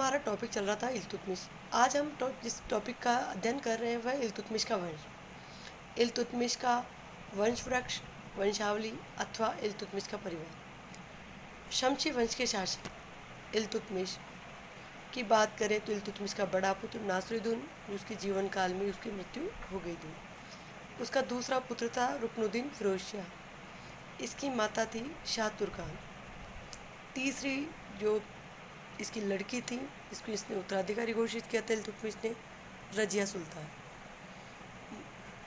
हमारा टॉपिक चल रहा था इल्तुतमिश। आज हम जिस टॉपिक का अध्ययन कर रहे हैं वह इल्तुतमिश का वंश। इल्तुतमिश का वंश वृक्ष, वंशावली अथवा इल्तुतमिश का परिवार। शमशी वंश के शासक इल्तुतमिश की बात करें तो इल्तुतमिश का बड़ा पुत्र नासिरुद्दीन, उसके जीवन काल में उसकी मृत्यु हो गई थी। उसका दूसरा पुत्र था रुकनुद्दीन फिरोज शाह। इसकी माता थी शाह तुर्कान। तीसरी जो इसकी लड़की थी, इसको इसने उत्तराधिकारी घोषित किया था इल्तुतमिश ने, रजिया सुल्तान।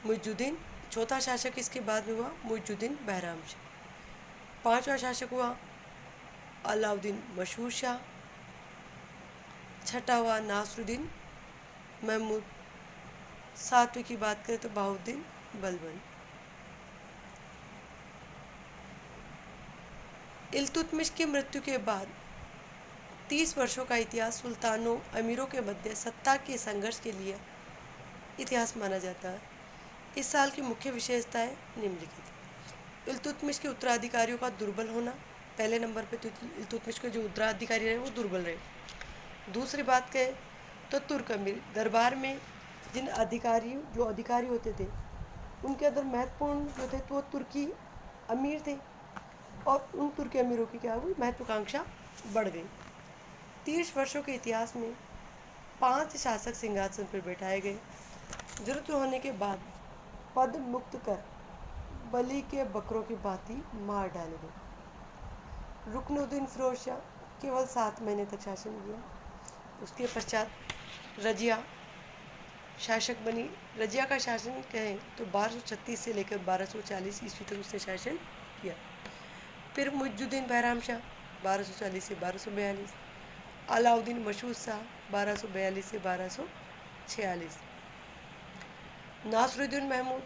मुइजुद्दीन चौथा शासक इसके बाद में हुआ मुइजुद्दीन बहराम शाह। पांचवा शासक हुआ अलाउद्दीन मशहूर शाह। छठा हुआ नासिरुद्दीन महमूद। सातवें की बात करें तो बहाउद्दीन बलबन। इल्तुतमिश की मृत्यु के बाद 30 वर्षों का इतिहास सुल्तानों अमीरों के मध्य सत्ता के संघर्ष के लिए इतिहास माना जाता है। इस साल की मुख्य विशेषताएं निम्नलिखित। इल्तुतमिश के उत्तराधिकारियों का दुर्बल होना। पहले नंबर पे तो इल्तुतमिश के जो उत्तराधिकारी रहे वो दुर्बल रहे। दूसरी बात कहें तो तुर्क अमीर दरबार में जो अधिकारी होते थे उनके अंदर महत्वपूर्ण जो थे तो वो तुर्की अमीर थे और उन तुर्की अमीरों की क्या हुई, महत्वाकांक्षा बढ़ गई। 30 वर्षों के इतिहास में 5 शासक सिंहासन पर बैठाए गए। जरूरत होने के बाद पद मुक्त कर बलि के बकरों की भांति मार डाले गए। रुकनुद्दीन फिरोज शाह केवल 7 महीने तक शासन किया। उसके पश्चात रजिया शासक बनी। रजिया का शासन कहें तो 1236 से लेकर 1240 ईस्वी तक उसने शासन किया। फिर मुइजुद्दीन बहराम शाह 1240 से 1242। अलाउद्दीन मशहूद शाह 1242 से 1246। नासिरुद्दीन महमूद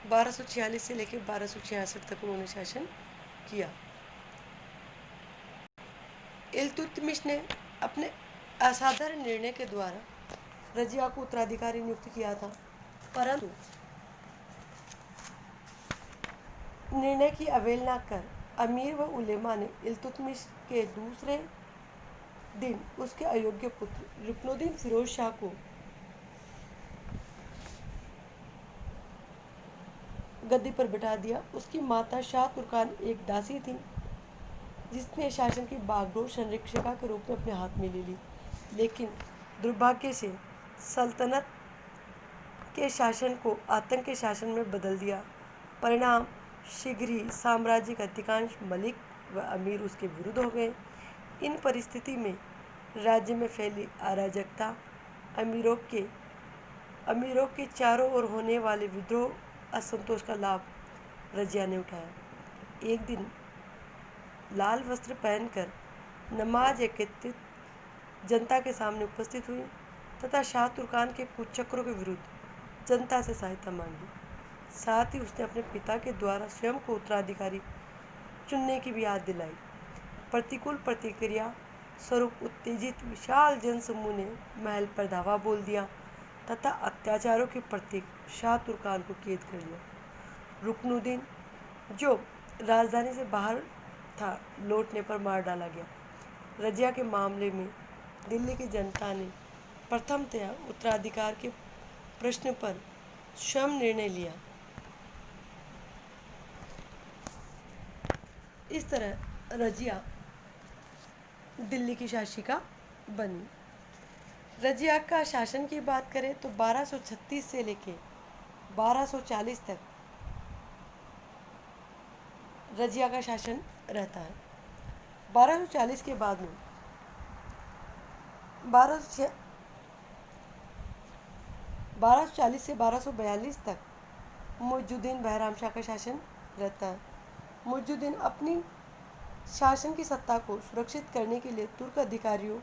1246 से लेकर 1266 तक उन्होंने शासन किया। इल्तुतमिश ने अपने असाधारण निर्णय के द्वारा रजिया को उत्तराधिकारी नियुक्त किया था, परंतु निर्णय की अवहेलना कर अमीर व उलेमा ने इल्तुतमिश के दूसरे दिन उसके अयोग्य पुत्र रुकनुद्दीन फिरोज शाह को गद्दी पर बिठा दिया। उसकी माता शाह तुर्कान एक दासी थी जिसने शासन की बागडोर संरक्षिका के रूप में अपने हाथ में ले ली, लेकिन दुर्भाग्य से सल्तनत के शासन को आतंक के शासन में बदल दिया। परिणाम शीघ्र ही साम्राज्य के अधिकांश मलिक व अमीर उसके विरुद्ध हो गए। इन परिस्थिति में राज्य में फैली अराजकता, अमीरों के चारों ओर होने वाले विद्रोह, असंतोष का लाभ रजिया ने उठाया। एक दिन लाल वस्त्र पहनकर नमाज एकत्रित जनता के सामने उपस्थित हुई तथा शाह तुर्कान के कुचक्रों के विरुद्ध जनता से सहायता मांगी। साथ ही उसने अपने पिता के द्वारा स्वयं को उत्तराधिकारी चुनने की भी याद दिलाई। प्रतिकूल प्रतिक्रिया स्वरूप उत्तेजित विशाल जनसमूह ने महल पर धावा बोल दिया तथा अत्याचारों के प्रतीक शाह तुर्कान को कैद कर लिया। रुकनुद्दीन जो राजधानी से बाहर था लौटने पर मार डाला गया। रजिया के मामले में दिल्ली की जनता ने प्रथमतया उत्तराधिकार के प्रश्न पर स्वयं निर्णय लिया। इस तरह रजिया दिल्ली की शासिका बनी। रजिया का शासन की बात करें तो 1236 से लेकर 1240 तक रजिया का शासन रहता है। 1240 के बाद में 1240 से 1242 तक मुइजुद्दीन बहराम शाह का शासन रहता है। मुइजुद्दीन अपनी शासन की सत्ता को सुरक्षित करने के लिए तुर्क अधिकारियों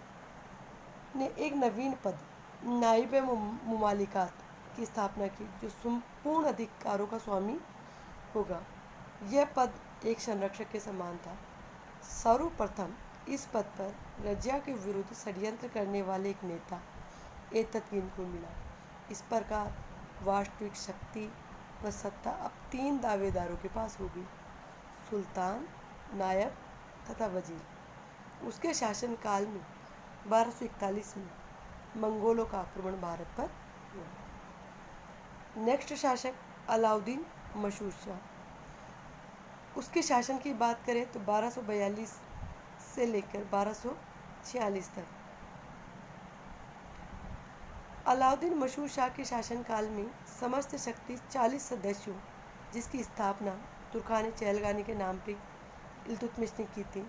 ने एक नवीन पद नाइब मुमालिकात की स्थापना की, जो संपूर्ण अधिकारों का स्वामी होगा। यह पद एक संरक्षक के समान था। सर्वप्रथम इस पद पर रजिया के विरुद्ध षड्यंत्र करने वाले एक नेता एततगिन को मिला। इस प्रकार वास्तविक शक्ति व सत्ता अब 3 दावेदारों के पास होगी, सुल्तान, नायब तथा वजीर। उसके शासनकाल में 1241 में मंगोलों का आक्रमण भारत पर हुआ। नेक्स्ट शासक अलाउद्दीन मशहूर शाह। उसके शासन की बात करें तो 1242 से लेकर 1246 तक। अलाउद्दीन मशहूर शाह के शासनकाल में समस्त शक्ति 40 सदस्यों, जिसकी स्थापना तुर्खान चहलगानी के नाम पर इल्तुतमिश ने की थी,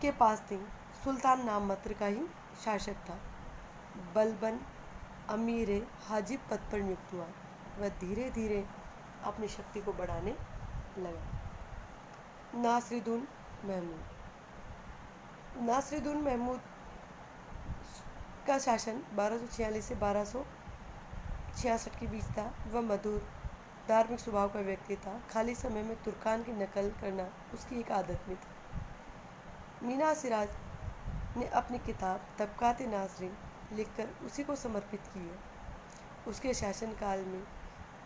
के पास थी। सुल्तान नाम मात्र का ही शासक था। बलबन अमीर हाजिब पद पर नियुक्त हुआ। वह धीरे धीरे अपनी शक्ति को बढ़ाने लगा। नासिरुद्दीन महमूद। नासिरुद्दीन महमूद का शासन 1246 से 1266 के बीच था। वह मधुर धार्मिक स्वभाव का व्यक्ति था। खाली समय में तुर्कान की नकल करना उसकी एक आदत में था। मीना सिराज ने अपनी किताब तबकात-ए-नाज़रीन लिखकर उसी को समर्पित की है। उसके शासनकाल में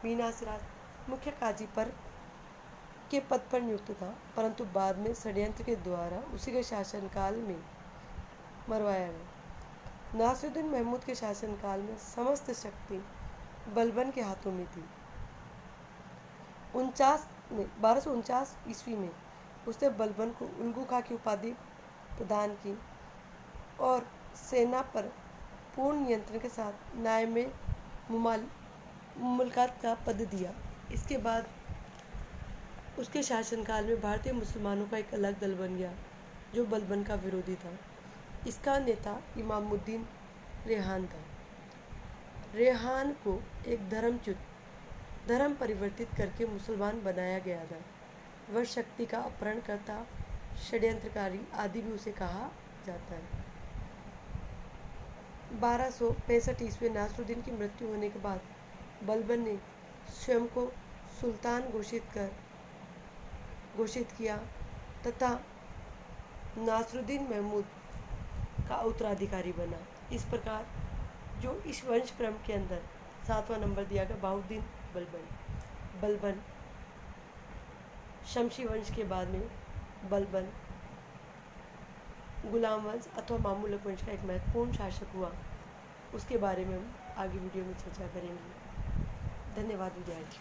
मीना सिराज मुख्य काजी पर के पद पर नियुक्त था, परंतु बाद में षड्यंत्र के द्वारा उसी के शासनकाल में मरवाया गया। नासिरुद्दीन महमूद के शासनकाल में समस्त शक्ति बलबन के हाथों में थी। 1249 ईस्वी में उसने बलबन को उल्गू खां की उपाधि प्रदान की और सेना पर पूर्ण नियंत्रण के साथ नायब मुमलकात का पद दिया। इसके बाद उसके शासनकाल में भारतीय मुसलमानों का एक अलग दल बन गया जो बलबन का विरोधी था। इसका नेता इमामुद्दीन रेहान था। रेहान को एक धर्म परिवर्तित करके मुसलमान बनाया गया था। वह शक्ति का अपहरणकर्ता, षड्यंत्रकारी आदि भी उसे कहा जाता है। 1265 ईस्वी नासिरुद्दीन की मृत्यु होने के बाद बलबन ने स्वयं को सुल्तान घोषित किया तथा नासिरुद्दीन महमूद का उत्तराधिकारी बना। इस प्रकार जो इस वंश क्रम के अंदर 7वां नंबर दिया गया बहाउद्दीन बलबन शमशी वंश के बाद में बलबन गुलाम वंश अथवा मामलुक वंश का एक महत्वपूर्ण शासक हुआ। उसके बारे में हम आगे वीडियो में चर्चा करेंगे। धन्यवाद विद्यार्थी।